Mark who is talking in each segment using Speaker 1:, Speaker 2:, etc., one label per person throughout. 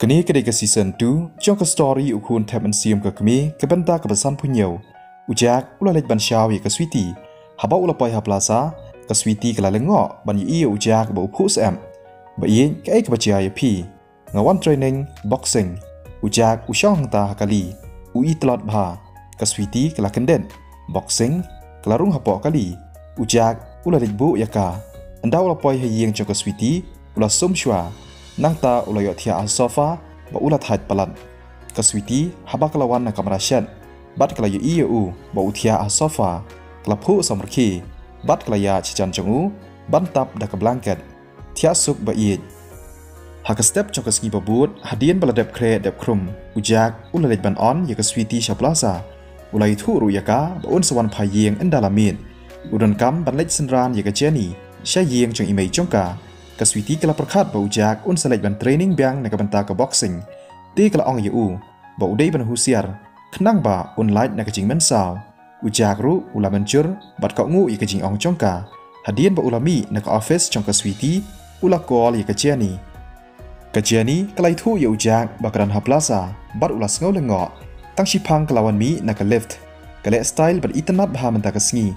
Speaker 1: Kini kedai ke season 2, jong ke story ukun tab mensium ke kami ke benta ke besan punyau. Ujak ulah lej ban syau ye ke sweetie. Haba ulah poi ha plaza ke sweetie ke la lengok ban ye ujak ba upus am. Ba ye ke ai ke bacia ye pi. Ngawan training boxing. Ujak usyong ta kali. Ui telot bha. Ke sweetie ke la kenden. Boxing ke la rung hapok kali. Ujak ulah lej bu ya ka. Anda ulah poi ha yeng jong ke sweetie ulah sum syua. Nang ta ulah yok thia sofa ba ulah thait palan ka sweetie haba kalawan na kamera shan bat kala ye u ba uthia sofa kala phu samrki bat kala ya chichan chungu ban tap da ka blanket thia suk ba ye ha ka step chok ski ba but hadien bala dep kre dep krum ujak ulah lej ban on ye ka sweetie sha plaza ulah thu ru ya ka ba un sawan pha yeng endalamin udan kam ban lej senran ye ka jeni sha yeng chung imei chongka ke sweetie kala perkhat ba ujak un selej ban training biang na ka benta ka boxing ti kala ong yu ba udai ban husiar khnang ba un light na ka jing men saw ujak ru ula mencur bat ka ngu i ka jing ong chongka hadien ba ulami na ka office chong ka sweetie ula call i ka jeni kala thu yu ujak ba kran ha plaza bat ula sngo lengo tang shipang kalawan mi na ka lift kala style bat itanat ba menta ka sngi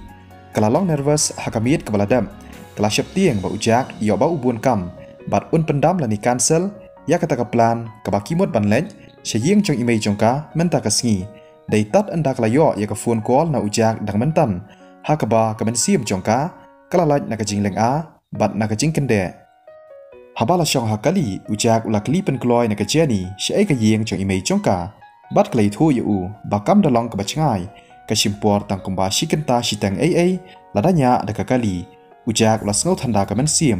Speaker 1: kala long nervous hakamit ka baladam kala syap tieng ba ujak yo ba ubun kam bat un pendam lani cancel ya kata ka plan ka ba kimot ban lej syeng chong imei chongka menta ka sngi dei tat anda kala yo ya ka phone call na ujak dang mentan ha ka ba ka men sim chongka kala laj na ka jing leng a bat na ka jing kende habala syong ha kali ujak ula kli pen kloi na ka jeni syai ka yeng chong imei chongka bat klai thu yu ba kam dalong ka ba chngai ka simpor tang kumba shikenta shitang ai ladanya da ka kali ujak la sngo thanda ka men sim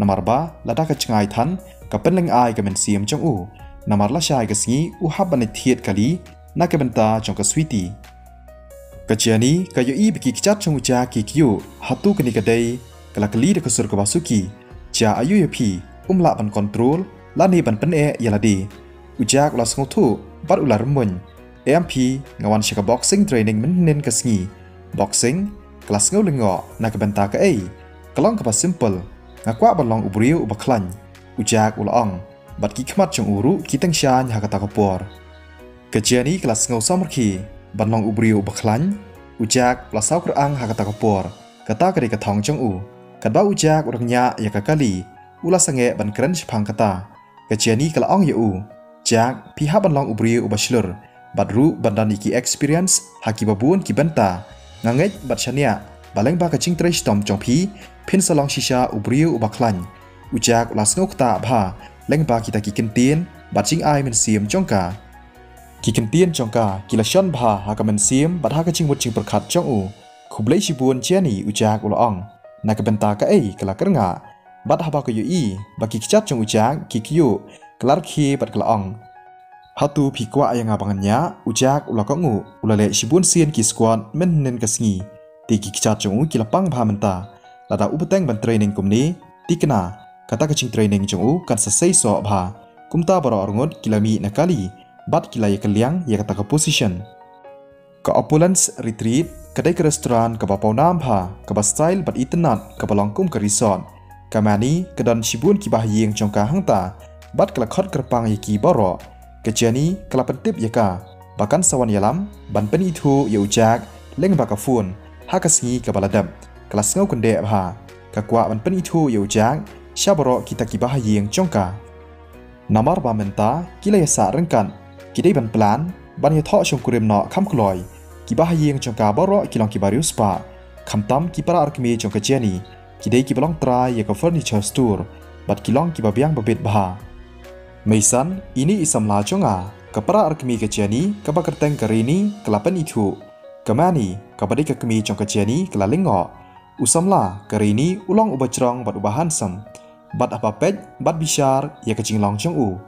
Speaker 1: namar ba lada ka chngai than ka penleng ai ka men sim chong u namar la shai ka sngi u hab ban thiet kali na ka benta chong ka sweetie ka jeni ka yo i biki chat chong ujak ki kyu hatu ka ni ka dei kala kali de ka sur ka basuki cha ayu ye phi la ban control la ni ban pen e yaladi ujak la sngo thu bat ular mun mp ngawan shika boxing training men nen ka sngi boxing kelas ngau lengo na ka benta ka ai kalong ka ba simple ngakwa balong ubriu ubaklan ujak ulong bat ki khmat chung uru ki tang shan ha ka ta ka por ka jeni kelas ngau samrki balong ubriu ubaklan ujak la saw krang ha ka ta ka por kata ka ka thong chung u ka ba ujak urangnya ya ka kali ula sange ban kran shphang kata ka jeni kala ong ya u jak pi ha balong ubriu ubashlur badru bandani ki experience haki babun ki benta nganget bat chania baleng ba ka ching tre stom chong phi phin salong shisha ubriu ubaklan ujak la snok ta bha leng ba kita ki kentien bat ching ai men sim chongka ki kentien chongka ki la shon bha ha ka men sim bat ha ka ching mut ching perkhat chong u khublei shibun cheni ujak ulong na ka benta ka ai kala kernga bat ha ba ka yu i ba ki chat chong ujak ki kyu klar khi bat kala ong hatu phi kwa ayanga banganya ujak ula ka ngu ula le shibun sien ki squad men nen ka sngi ti ki chat chung ki lapang bha menta lada upateng ban training kumni tikna kata ka ching training chung kan sa sei so bha kumta baro orngot kilami na kali bat kilaya kaliang ya kata ka position ka opulence retreat kadai ka restaurant ka ba paunam bha ka ba style bat itnat ka balongkum ka resort kamani kadan shibun ki bah yeng chung ka hangta bat kala khot kerpang ki baro kejani kala pentip yaka bahkan sawan yalam ban peni thu ya ujak leng ba ka phun ha ka sngi ka baladam kala sngo kende bha ka kwa ban peni thu ya ujak shabaro kita ki bah yeng chongka namar ba menta kila ya sa rengkan kidai ban plan ban ya tho shong kurem no kham kloi ki bah yeng chongka baro kilong ki barius pa khamtam ki para arkmi chongka jeni kidai ki balong tra ya ka furniture store bat kilong ki ba biang ba bet bha Meisan ini isam la chonga kapara arkmi ka jeni ka ba kerteng karini kelapan itu kamani ka badi ka kemi chong ka jeni kala lengo usamla karini ulong ubacrong bat ubahan sam bat apa pej bat bishar ya ka jinglong chong u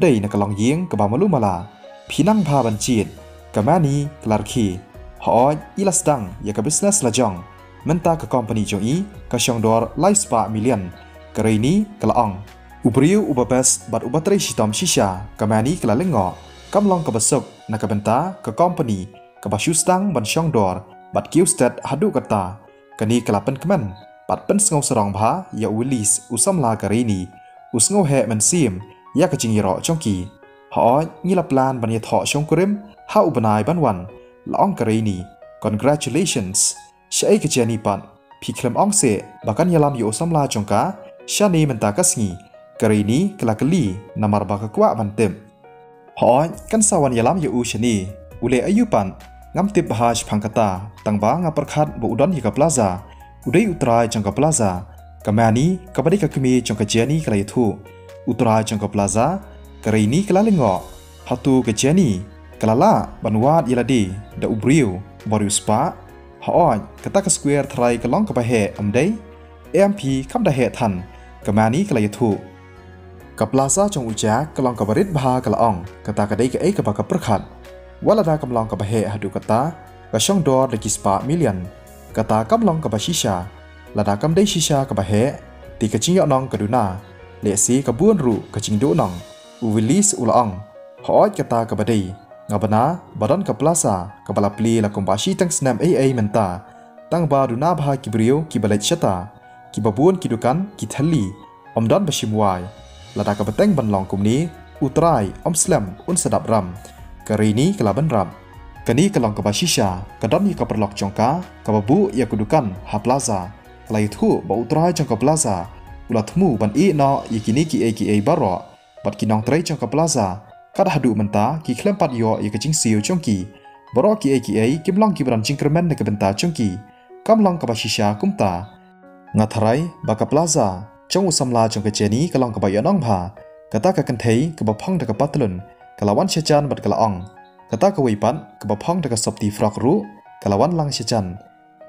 Speaker 1: dei na kalong yeng ka ba malu mala phinang bha ban chit kamani klarki ho ilas dang ya ka business la jong menta ka company chong i ka shongdor life spa million karini kala ong Ubriu ubabes bat ubatrai shitom shisha kamani kala lengo kamlong ka basuk na ka benta ka company ka basyustang ban shongdor bat kiustet hadu kata kani kalapan keman bat pen sngau serong bha ya wilis usamla karini usngau he men sim ยากจิงยรอจงกีหอนี่ละปลานบันยทอชงกริมฮาอุบนายบันวันละองกะเรนี congratulations ใช้กะเจนีปันพี่เคลมองเสบักันยาลามอยู่สำลาจงกาชานีมันตากัสงีกะเรนีกลากลีนามารบักกว่าบันเต็มหอกันสาวันยาลามอยู่ชนีอุเลอายุปันงำติบฮาชพังกตาตั้งบางประคัดบุอุดอนยิกับพลาซาอุเดยอุตรายจงกับพลาซากะแมนีกะบดิกะกมีจงกะเจนีกลายทูอุตรายจงกับพลาซากะเรนีกลาลิงอฮัตูกะเจนีกลาลาบันวาดยลาดีดาอุบริวบริวสปาหอยกะตากะสแควร์ไทรกะลองกะบะเฮอัมเดย์เอ็มพีคัมดาเฮทันกะแมนีกลายทูกับพลาซาจงอุจากกะลองกะบริดบากะละองกะตากะได้กะเอกะบะกะประคัดวลาดากำลังกับเฮฮัดูกตากะช่องดอร์เดกิสปามิเลียนกตากำลังกับชิชาลาดากำได้ชิชากับเฮตีกะจิงยอนองกะดูนาเลสีกับบุนรูกะจิงดูนองอูวิลิสอุลองหอยกตากับได้งาบนาบดันกับพลาซากับบลาปลีละกุมบาชีตั้งสนามเอมันตาตั้งบาดูนาบากิบริโอกิบเลชตากิบบุนกิดูกันกิทัลลีอมดอนบชิมวายลาดากับแต่งบันลองกุมนี้อุตรายอมสลัมอุนสดับรำกะรีนี้กลาบันรำกันนี้กลองกับบาชิชากระดอนยีกับประหลอกจงกากับบุยากุดุกันฮาพลาซากลายทูบอุตรายจงกับพลาซาอุลาทมูบันอีนอยิกินีกิเอบารอบัดกินองไตรจงกับพลาซากัดฮัดูมันตากิเคลมปัดยอยิกจิงซิวจงกีบารอกิกิมลองกิบรันจิงกระเมนในกับเป็นตาจงกีกำลังกับบาชิชากุมตางาทรายบักกับพลาซาจงอุสมลาจงกับเจนีกลองกับบายอนองพากะตากะกันเทยกับบพองตะกับปัตลุนกะลาวันเชจันบัดกะละองกะตากะวิปันกับบพองตะกับศพตีฟรอกรูกะลาวันลังเชจัน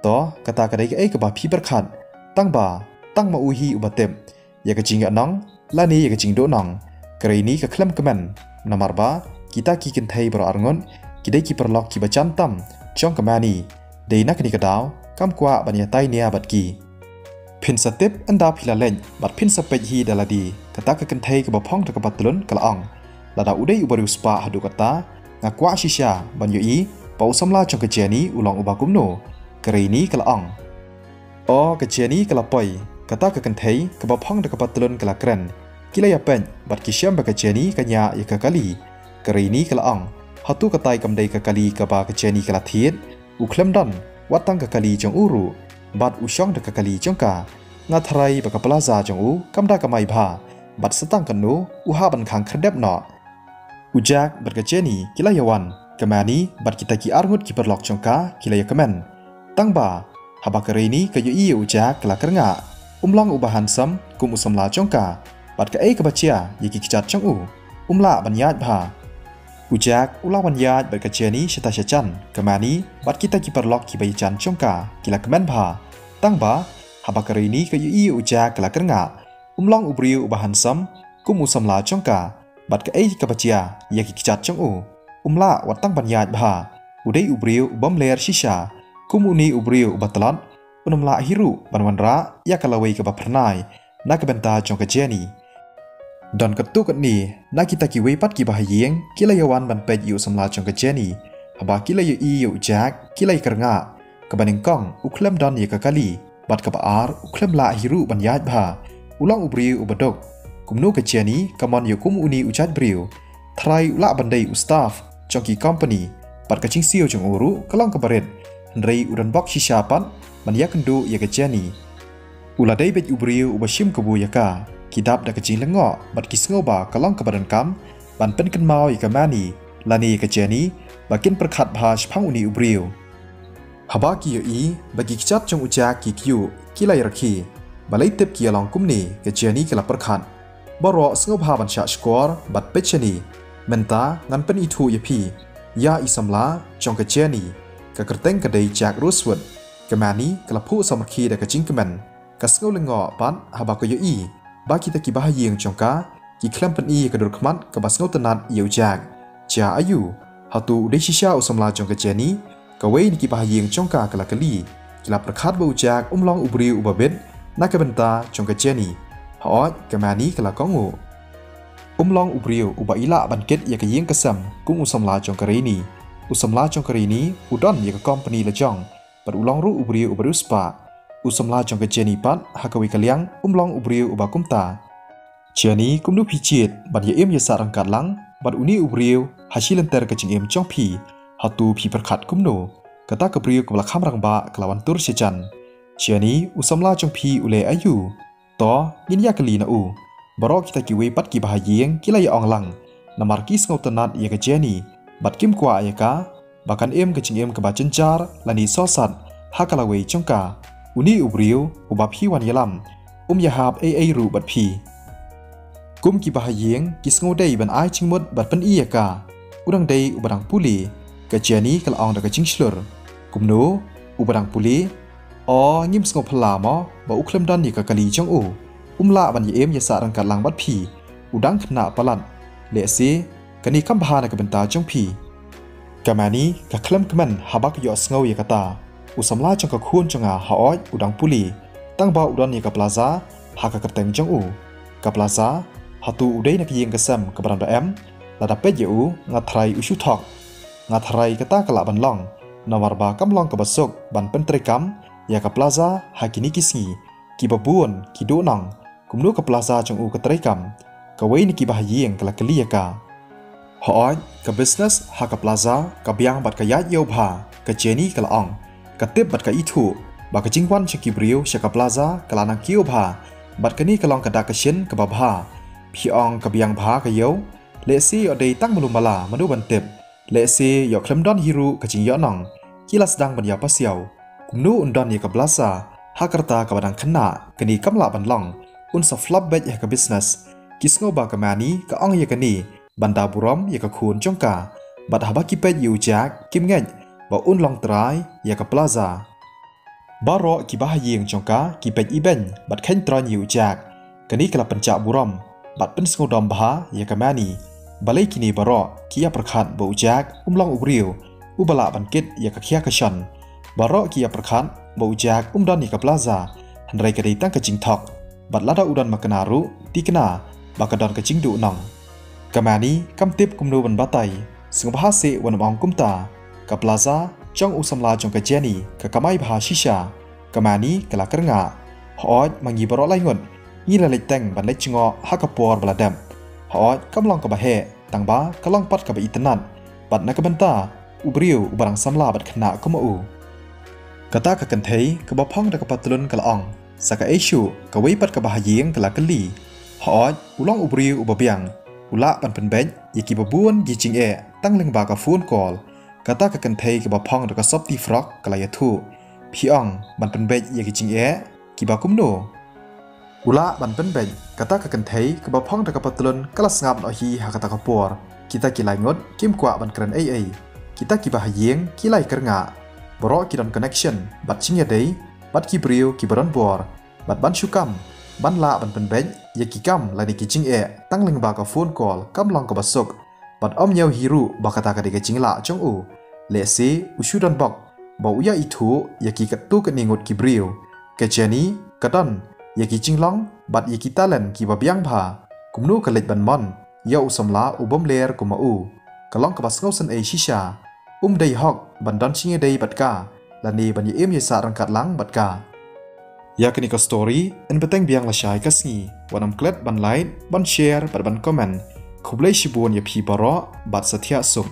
Speaker 1: ต่อกะตากะได้กะเอกับบาพีประคัดตั้งมาอูฮีอุบะเต็มยากะจิงกะน้องลานียากะจิงโดน้องกะเรนี้กะเคลมกะแมนนามารบากิตากิกันเทยบรออรงอนกิได้กิประลอกกิบะจันตัมจองกะมานีเดนักนิกะดาวกำกว่าบัญญาไตเนียบัดกีพินสเต็ปอันดาพิลาเลนบัดพินสเปจฮีเดลาดีกะตากะกันเทยกับบพองตะกับปัตลุนกะละองลาดาอุเดยอุบริวสปาฮัดูกตางากว่าชิชาบันยูอีเปาสำลาจงกะเจนีอุลองอุบากุมโนกะเรนี้กะละองกะเจนีกะละปอยกะตากะกันเทยกับบพองตะกับปัตลุนกะละเกรนกิลายาเป็นบัดกิเชมบะกะเจนีกะญายะกะกะลีกะเรนี้กะละองฮัตุกะไตกำไดกะกะลีกะบากะเจนีกะละเทียดอุเคลมดันวัดตังกะกะลีจงอูรูบัดอุช่องตะกะกะลีจงกางาทรายบกับพลาซาจงอูกำดากะไมพาบัดสตังกันนูอุฮาบันคังครเดบหนออุจากบัดกะเจนีกิลายาวันกะมานีบัดกิตะกิอาร์งุดกิปรลอกจงกากิลายากะแมนตั้งบาฮาบากะเรนีกะยูอีอุจากกะลากะงะลองอุบาหันซัมกุมอุสมลาจงกาบัดกะเอกะบะเจียยิกิกจัดจงอูลาบัญญาตพาอุจากอุลาบัญญาตบัดกะเจนีชะตาชะจันกะมานีบัดกิตะกิปรลอกกิบะยจันจงกากิลากะแมนพาตั้งบาฮาบากะเรนี้ก็ยูอุจากกะละกระงะลองอุบริวอุบาหันซัมกุมอุสมลาจงกาบัดกะเอกะบะเจียยากิกจัดจงอูลาวัดตั้งบัญญาตบาอุได้อุบริวอุบัมเลร์ชิชากุมอุนีอุบริวอุบัตลัดอุนมลาฮิรุบันวันระยากะละเวกะบะพรนายนักเบนตาจงกะเจนีดอนกะตุกะนีนักกิตะกิเวปัดกิบะหเยงกิลายวันบันเปดอยู่สมลาจงกะเจนีฮาบากิลายอุจากกิลายกระงะกะบันงกองอุเคลมดอนยากะกะลีบัดกับอาร์อุเคลมลาฮิรุบัญญาตบาอุลองอุบริวอุบดกกุมโนกะเจนีกะมอนอยู่กุมอุนีอุจัดบริวทรายอุละบันไดอุสตาฟจองกีคอมพานีบัดกะชิงซิวจงอูรุกะลองกะบะเรดฮันเรอุดันบ็อกชิชาปันบัญญากันดูยากะเจนีอุลาได้เบ็ดอุบริวอุบชิมกะบูยากากิดับดะกะจิงละงอบัดกิสงอบากะลองกะบะดันกัมบันเป็นกันมาวอีกะมานีลานีกะเจนีบักินประคัดพาชพังอุนีอุบริวฮาบากิอีบากิกจัดจงอุจากกิคิวกิไลรักีบาเลติบกิยลองกุมนีกะเจนีกะละประคันบารอสงบฮาบันชาสกอร์บัดเปชนีเมนตางันเป็นอีทูยพียาอิสัมลาจงกะเจนีกะกระเต็งกะไดจากรูสวดกะมานีกะละผู้สมคีดะกะจิงกะแมนกะสงบลงอปันฮาบากยอีบากิตะกิบาฮเยงจงกากิเคลมเป็นอีกะดุรขมัดกะบาสงบตนัดเยวจากจาอายุฮาตูเดชิชาอุสมลาจงกะเจนีกะเวนิกิบาฮเยงจงกากะละกะลีกิลาประคัดบูจากลองอุบริวอุบเบ็ดนักกะบันตาจงกะเจนีฮอดกะมานีกะละกองงูลองอุบริวอุบอิละบันเกตยากะเยงกะซัมกุมอุสมลาจงกะเรนีอุสมลาจงกะเรนีอุดอนยากะคอมพานีละจองปัดอุลองรูอุบริวอุบรุสปาอุสมลาจงกะเจนีปัดฮักะวิกะเลียงลองอุบริวอุบากุมตา เชียนี้กุมนุพิจิตบัดยาเอ็มยาสารังกัดลังบัดอุนีอุบริวหาชิลันเตอร์กับจิงเอ็มจ้องผีหาตูผีประคัดกุมโนกะตากระเบรียวกับละข้ามรังบะกลาวันตุรเชจันเชียนี้อุสมลาจ้องผีอุเลอายุต่อยินยากลีนะอูบารอกิตากิเวปัดกิบาเยียงกิลายอองลังนามาร์กิสเงาตนัดยากเจนีบัดกิมกว่าอายกาบักันเอ็มกับจิงเอ็มกับบาจันจาร์ลานีซอสัดฮักกะลาเวจ้องกาอุนีอุบริวอุบาพีวันยลัมยาฮาบรูบัดพีกุมกิบาเยียงกิสโงได้บันไอชิงมดบัดเป็นอียกาอุดังได้อุบดังปุลีกะเจนี้กะละอองดะกะจิงชลร์กุมโนอุบดังปุลีงิมสงบพลามอบะอุคลมดันยกะกะลีจงอูลาบันยเอ็มยาสารังกัดลังบัดพีอุดังขนาปลันเลเซกะนีคัมพานะกะเป็นตาจงพีกะมานี้กะคลมกะมันฮาบักยอสงวยกะตาอุสมลาจงกะคูนจงอาฮาออยอุดังปุลีตั้งบ่าอุดรยกะปลาซาหากะกะแตงจงกะปลาซาหาตูอุได้นักยิงกะซัมกะบรันดาเอ็มระดับเป็ดยูงาไทรอุชุทอกงาไทรกะตากะละบันลองนาวารบากำลองกะบะซกบันเป็นตรกัมยากะปลาซาหากินิกิสงีกิบะบุนกิโดนังกุมนุกะปลาซาจงกะตรกัมกะเวนิกิบะยิงกะละกะลียกะฮออยกะบิสเนสหากะปลาซากะเบียงบัดกะยะเยบากะเจนี่กะละอองกะเต็บบัดกะอีทูบากะจิงวันชะกิบริวชะกะปลาซากะลานังกิโอบาบัดกะนี่กะลองกะดากะเชนกะบะบาพี่อองกะเบียงบากะเยวเลซีอได้ตั้งมลุมมาลามนุบันเต็บเลซียอคลมดอนฮิรุกะจิงยอนองกิลัสดังบัญญาปะเซียวกุมนูอุนดอนยกะบลาซาฮากรตากะบดังขนากะนี่กำลาบันลองอุนซอฟลับเบจยกะบิสเนสกิสโงบากะมานีกะอองยกะนี่บันดาบุรอมยกะคูนจงกาบัดฮาบะกิเปยูจากกิมเงจบ่อุนลองตรายยกะปลาซาบารอกิบาฮยิงจงกากิเปอีเบนบัดเข็นตรอนยูจากกะนี่กะละปัญจบุรอมบัดเป็นสงดอมบายากามานีบาเลกินีบารอกิยาประคัดบูจากลองอุบริวอุบลาบันเกตยากะเคียกะชันบารอกิยาประคัดบูจากดอนนิกะปลาซาหันไรกะได้ตั้งกะจิงทอกบัดลาดาอุดอนมากะนารุติกนาบากะดอนกะจิงดุนองกะมานีกำติบกุมโนบันบาไตสงบฮาเซวันมองกุมตากะปลาซาจงอุสมลาจงกะเจนีกะกะไมบาชิชากะมานีกะลากะงาฮอดมังยีบารอไลงอนยี่ละเล็กแต่งบันเล็กจงอฮักกะปอร์บลาดมฮอดกำลังกะบะเฮตังบากำลังปัดกะบะอิตนันบัดนักบันตาอุบริวอุบรังสัมลาบัดขณะกุมอูกะตากะกันเทยกะบะพองดะกะปัตลุนกะละอองสักะเอชูกะเวปัดกะบะหยิงกะละกะลีฮอดอุลองอุบริวอุบะเบียงอุละปันเป็นเบนยกิบะบวนยิจิงเอตั้งลึงบากะฟูนกอลกะตากะกันเทยกะบะพองดะกะซอบตีฟรอกกะละยะทูพี่อ่องบันเป็นเบนยกิจิงเอกิบะกุมโนอุละบันเป็นเบนกะตากะกันเทยกะบะพองดะกะปัตลุนกะละสงับนอฮีหากะตากะปอร์กิตากิไลงดกิมกว่าบันกรันกิตากิบะหยิงกิไลกระงะบรอกิดอนคอนเนคชั่นบัดชิงยาเดย์บัดกิบริวกิบรอนบอร์บัดบันชุกัมบันละบันเป็นเบนยกิกัมลานิกิจิงเอตั้งลึงบากะฟูนกอลกำลังกะบะซกบัดอมเยวฮิรุบากะตากะเดกะจิงละจงอูเลเซอุชูดอนบอกบ่อุยาอิทูยกิกะตุกะนิงดกิบริวกะเจนีกะดอนยกิจิงลองบัดยกิตาเลนกิบะเบียงพากุมนูกะเล็ดบันมอนยาอุสมลาอุบมเลร์กุมอูกะลองกะบะสงสันเอชิชาได้ฮอกบันดอนชิงเดย์บัดกาและนี่บันยเอ็มยาสารังกัดลังบัดกายากินิกสตอรี่อันเป็นแต่งเบียงละชายกัสงีวันนำเคล็ดบันไลน์บันแชร์บัดบันคอมเมนต์คุบเลชิบวนยาพีบารอบัดสัทยาสุข